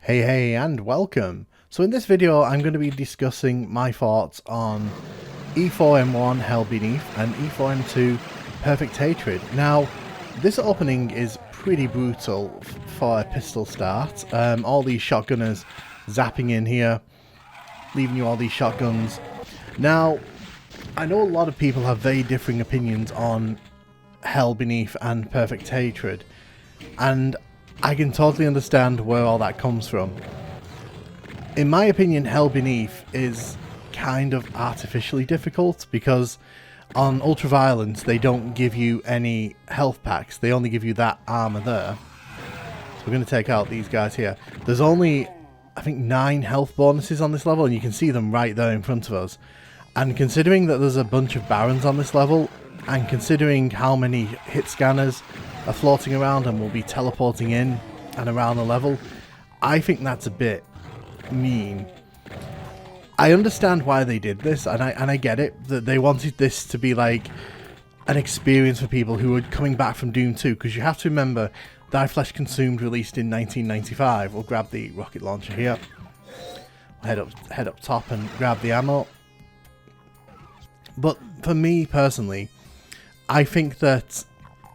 Hey and welcome. So in this video I'm going to be discussing my thoughts on E4M1 Hell Beneath and E4M2 Perfect Hatred. Now this opening is pretty brutal for a pistol start. All these shotgunners zapping in here, leaving you all these shotguns. Now I know a lot of people have very differing opinions on Hell Beneath and Perfect Hatred, and I can totally understand where all that comes from. In my opinion, Hell Beneath is kind of artificially difficult because on Ultraviolence they don't give you any health packs, they only give you that armor there. So we're going to take out these guys here. There's only, I think, 9 health bonuses on this level, and you can see them right there in front of us. And considering that there's a bunch of Barons on this level, and considering how many hit scanners are floating around and will be teleporting in and around the level, I think that's a bit mean. I understand why they did this, and I get it, that they wanted this to be like an experience for people who are coming back from Doom 2, because you have to remember Die Flesh Consumed released in 1995. We'll grab the rocket launcher here. We'll head up top and grab the ammo. But for me personally, I think that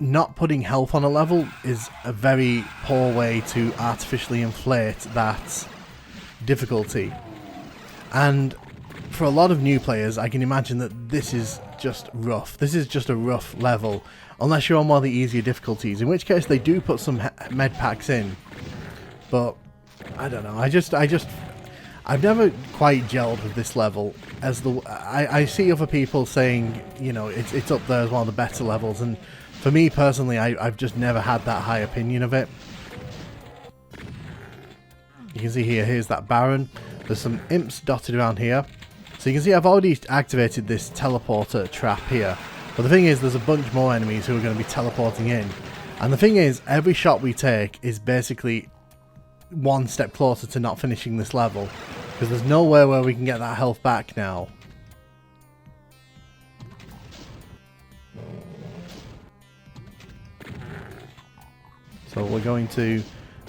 not putting health on a level is a very poor way to artificially inflate that difficulty. And for a lot of new players, I can imagine that this is just rough. This is just a rough level, unless you're on one of the easier difficulties, in which case they do put some med packs in. But I don't know. I've never quite gelled with this level. I see other people saying, you know, it's up there as one of the better levels, and for me personally, I've just never had that high opinion of it. You can see here's that Baron. There's some imps dotted around here. So you can see I've already activated this teleporter trap here. But the thing is, there's a bunch more enemies who are going to be teleporting in. And the thing is, every shot we take is basically one step closer to not finishing this level, because there's nowhere where we can get that health back now. So we're going to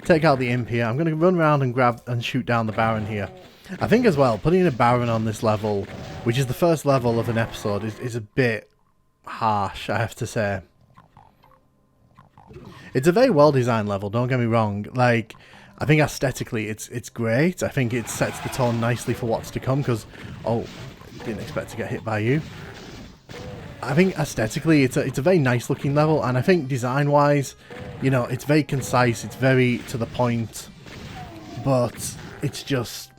take out the imp here. I'm going to run around and grab and shoot down the Baron here. I think as well, putting a Baron on this level, which is the first level of an episode, is a bit harsh, I have to say. It's a very well designed level, don't get me wrong. Like, I think aesthetically it's great. I think it sets the tone nicely for what's to come, because, oh, didn't expect to get hit by you. I think aesthetically it's a very nice looking level, and I think design wise, you know, it's very concise, it's very to the point, but it's just,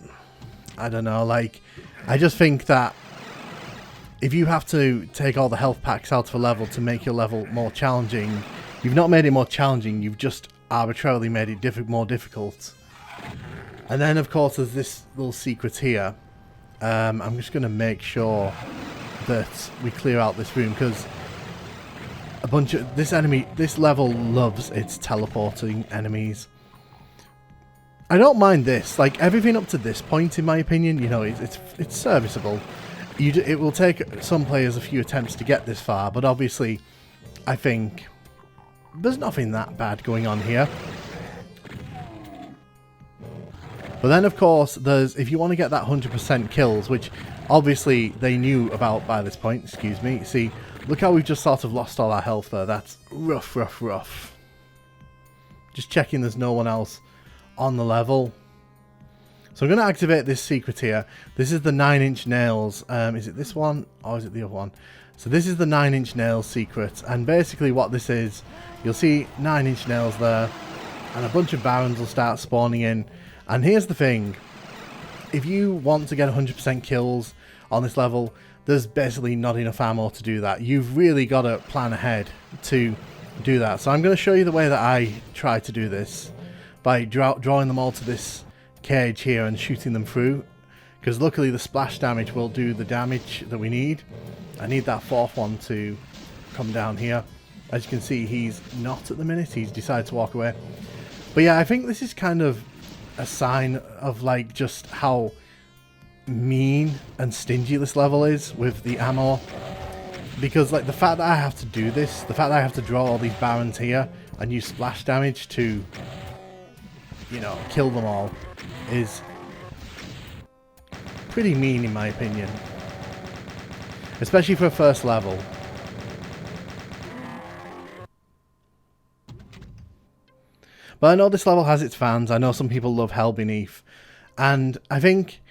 I don't know, like, I just think that if you have to take all the health packs out of a level to make your level more challenging, you've not made it more challenging, you've just arbitrarily made it more difficult. And then of course there's this little secret here. I'm just going to make sure that we clear out this room, because a bunch of this level loves its teleporting enemies. I don't mind this, like everything up to this point, in my opinion, you know, it's serviceable. It will take some players a few attempts to get this far, but obviously I think there's nothing that bad going on here. But then of course there's, if you want to get that 100% kills, which obviously they knew about by this point, excuse me. See, look how we've just sort of lost all our health there. That's rough, rough, rough. Just checking there's no one else on the level. So I'm going to activate this secret here. This is the 9-inch nails. Is it this one or is it the other one? So this is the 9-inch nails secret, and basically what this is, you'll see 9-inch nails there, and a bunch of Barons will start spawning in. And here's the thing, if you want to get 100% kills on this level, there's basically not enough ammo to do that. You've really got to plan ahead to do that. So I'm going to show you the way that I try to do this, by drawing them all to this cage here and shooting them through, because luckily the splash damage will do the damage that we need. I need that fourth one to come down here. As you can see, he's not at the minute, he's decided to walk away. But yeah, I think this is kind of a sign of like just how mean and stingy this level is with the ammo, because like the fact that I have to do this, the fact that I have to draw all these Barons here and use splash damage to you know, kill them all is pretty mean in my opinion. Especially for a first level. But I know this level has its fans. I know some people love Hell Beneath. And I think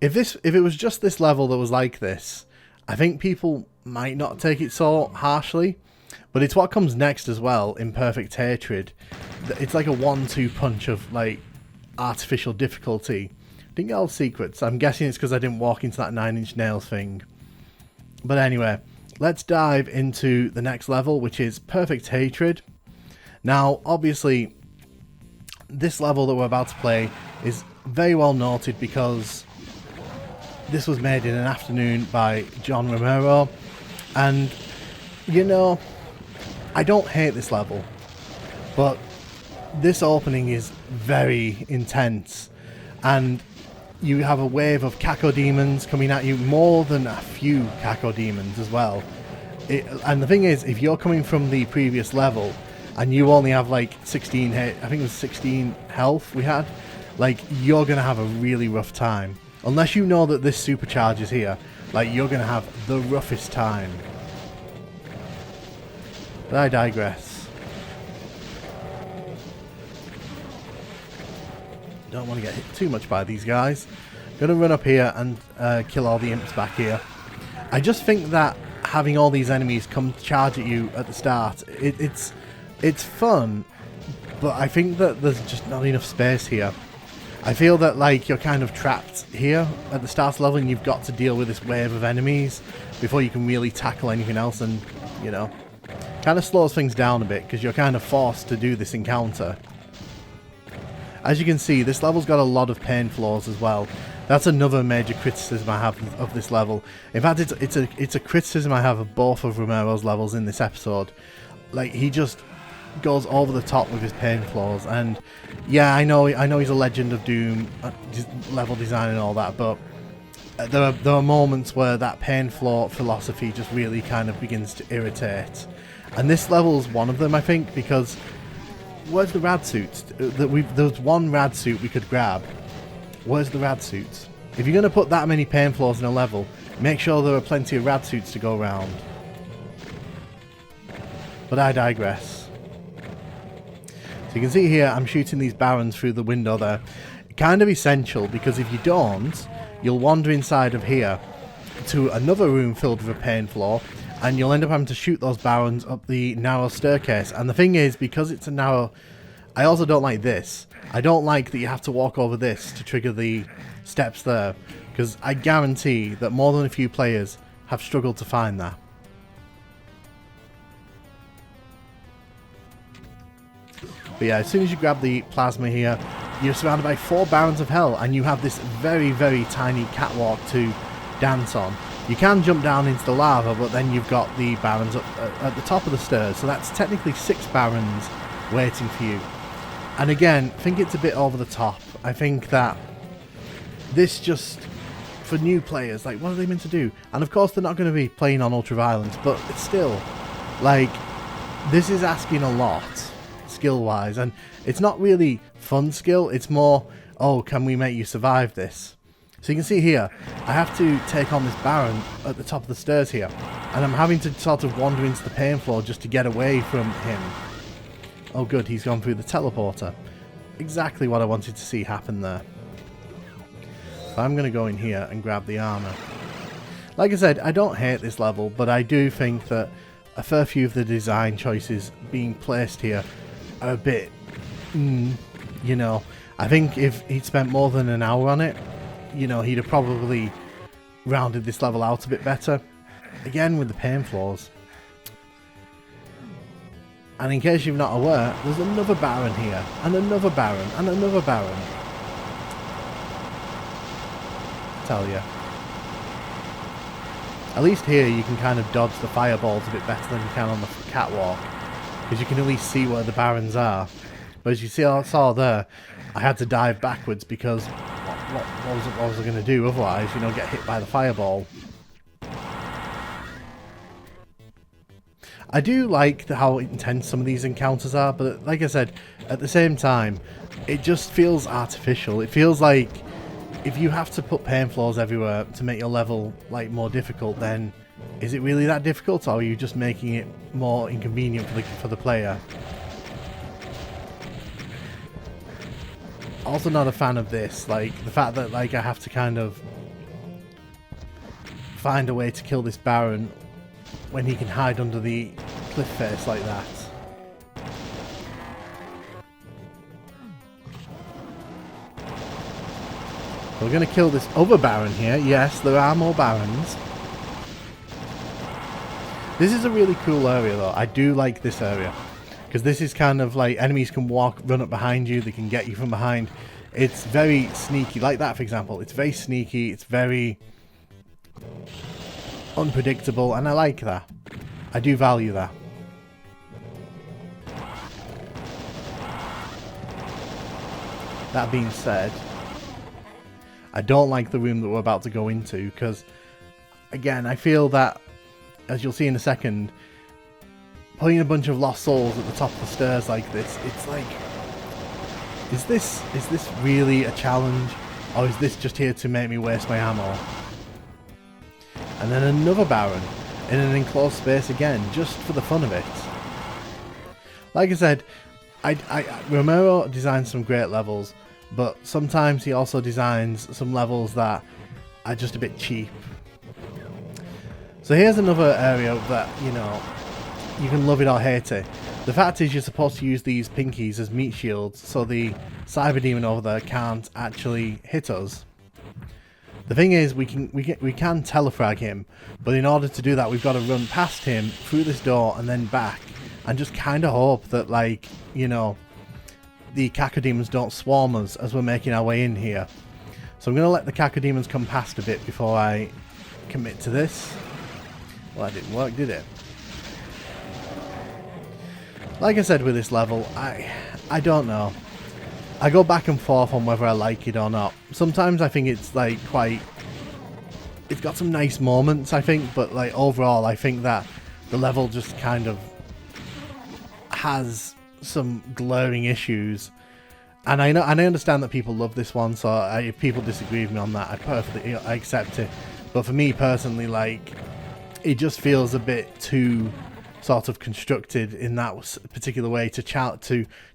if it was just this level that was like this, I think people might not take it so harshly. But it's what comes next as well in Perfect Hatred. It's like a 1-2 punch of like artificial difficulty. Didn't get all the secrets. I'm guessing it's because I didn't walk into that 9 Inch Nails thing. But anyway, let's dive into the next level, which is Perfect Hatred. Now, obviously, this level that we're about to play is very well noted because this was made in an afternoon by John Romero. And, you know, I don't hate this level, but this opening is very intense. And you have a wave of Cacodemons coming at you, more than a few Cacodemons as well. And the thing is, if you're coming from the previous level and you only have like 16 hit, I think it was 16 health we had, like you're gonna have a really rough time. Unless you know that this supercharge is here, like you're gonna have the roughest time. But I digress. Don't want to get hit too much by these guys. Gonna run up here and kill all the imps back here. I just think that having all these enemies come charge at you at the start, it's fun, but I think that there's just not enough space here. I feel that like you're kind of trapped here at the start level and you've got to deal with this wave of enemies before you can really tackle anything else, and you know, kind of slows things down a bit because you're kind of forced to do this encounter. As you can see, this level's got a lot of pain floors as well. That's another major criticism I have of this level. In fact, it's a criticism I have of both of Romero's levels in this episode. Like, he just goes over the top with his pain floors, and yeah, I know he's a Legend of Doom level design and all that, but there are moments where that pain floor philosophy just really kind of begins to irritate. And this level's one of them, I think, because where's the rad suits? There's one rad suit we could grab. Where's the rad suits? If you're going to put that many pain floors in a level, make sure there are plenty of rad suits to go around. But I digress. So you can see here, I'm shooting these barons through the window there. Kind of essential, because if you don't, you'll wander inside of here to another room filled with a pain floor, and you'll end up having to shoot those barons up the narrow staircase. And the thing is, because it's a narrow... I also don't like this. I don't like that you have to walk over this to trigger the steps there, because I guarantee that more than a few players have struggled to find that. But yeah, as soon as you grab the plasma here, you're surrounded by 4 barons of hell, and you have this very, very tiny catwalk to dance on. You can jump down into the lava, but then you've got the barons up at the top of the stairs, so that's technically 6 barons waiting for you. And again, I think it's a bit over the top. I think that this just, for new players, like, what are they meant to do? And of course they're not going to be playing on ultra-violence, but it's still, like, this is asking a lot, skill-wise, and it's not really fun skill, it's more, oh, can we make you survive this? So you can see here, I have to take on this baron at the top of the stairs here, and I'm having to sort of wander into the pain floor just to get away from him. Oh good, he's gone through the teleporter. Exactly what I wanted to see happen there. So I'm going to go in here and grab the armor. Like I said, I don't hate this level, but I do think that a fair few of the design choices being placed here are a bit, you know, I think if he'd spent more than an hour on it, you know, he'd have probably rounded this level out a bit better. Again, with the pain floors. And in case you're not aware, there's another baron here, and another baron, and another baron. I tell you. At least here you can kind of dodge the fireballs a bit better than you can on the catwalk, because you can at least see where the barons are. But as you saw there, I had to dive backwards because what was I going to do otherwise, you know, get hit by the fireball. I do like how intense some of these encounters are, but like I said, at the same time, it just feels artificial. It feels like if you have to put pain floors everywhere to make your level like more difficult, then is it really that difficult, or are you just making it more inconvenient for the player? Also not a fan of this, like the fact that like I have to kind of find a way to kill this Baron when he can hide under the cliff face like that. We're going to kill this other Baron here. Yes, there are more Barons. This is a really cool area though. I do like this area. Because this is kind of like enemies can run up behind you. They can get you from behind. It's very sneaky. Like that, for example. It's very sneaky. It's very unpredictable. And I like that. I do value that. That being said, I don't like the room that we're about to go into. Because, again, I feel that, as you'll see in a second, putting a bunch of lost souls at the top of the stairs like this, it's like, is this really a challenge, or is this just here to make me waste my ammo? And then another Baron in an enclosed space again, just for the fun of it. Like I said, Romero designs some great levels, but sometimes he also designs some levels that are just a bit cheap. So here's another area that, you know, you can love it or hate it. The fact is you're supposed to use these pinkies as meat shields so the Cyber Demon over there can't actually hit us. The thing is we can telefrag him, but in order to do that we've got to run past him through this door and then back and just kind of hope that, like, you know, the Cacodemons don't swarm us as we're making our way in here. So I'm going to let the Cacodemons come past a bit before I commit to this. Well, that didn't work, did it? Like I said with this level, I don't know. I go back and forth on whether I like it or not. Sometimes I think it's like it's got some nice moments, I think, but like overall I think that the level just kind of has some glaring issues. And I understand that people love this one, so if people disagree with me on that, I accept it. But for me personally, like, it just feels a bit too sort of constructed in that particular way to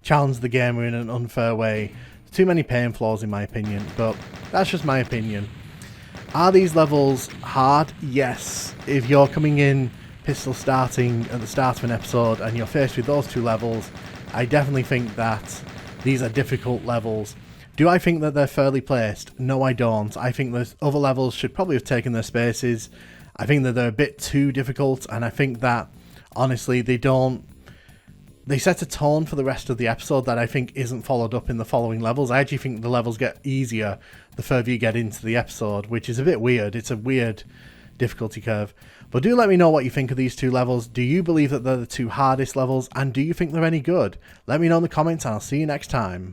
challenge the gamer in an unfair way. Too many pain flaws in my opinion, but that's just my opinion. Are these levels hard? Yes. If you're coming in pistol starting at the start of an episode and you're faced with those two levels, I definitely think that these are difficult levels. Do I think that they're fairly placed? No, I don't. I think those other levels should probably have taken their spaces. I think that they're a bit too difficult, and I think that honestly, they set a tone for the rest of the episode that I think isn't followed up in the following levels. I actually think the levels get easier the further you get into the episode, which is a bit weird. It's a weird difficulty curve. But do let me know what you think of these two levels. Do you believe that they're the two hardest levels, and do you think they're any good? Let me know in the comments, and I'll see you next time.